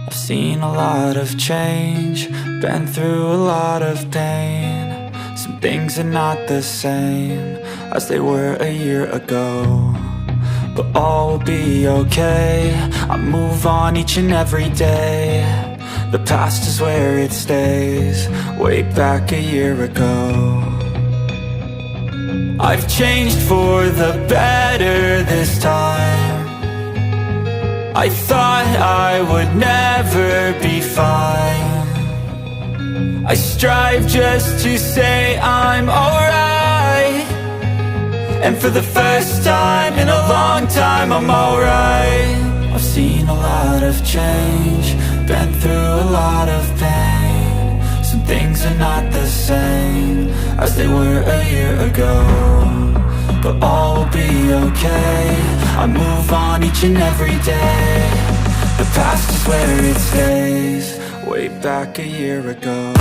I've seen a lot of change, been through a lot of pain. Some things are not the same as they were a year ago, but all will be okay. I move on each and every day. The past is where it stays, way back a year ago. I've changed for the better this time. I thought I would never be fine. I strive just to say I'm alright, and for the first time in a long time I'm alright. I've seen a lot of change, been through a lot of pain. Some things are not the same as they were a year ago, but all will be okay. I move on each and every day. The past is where it stays, way back a year ago.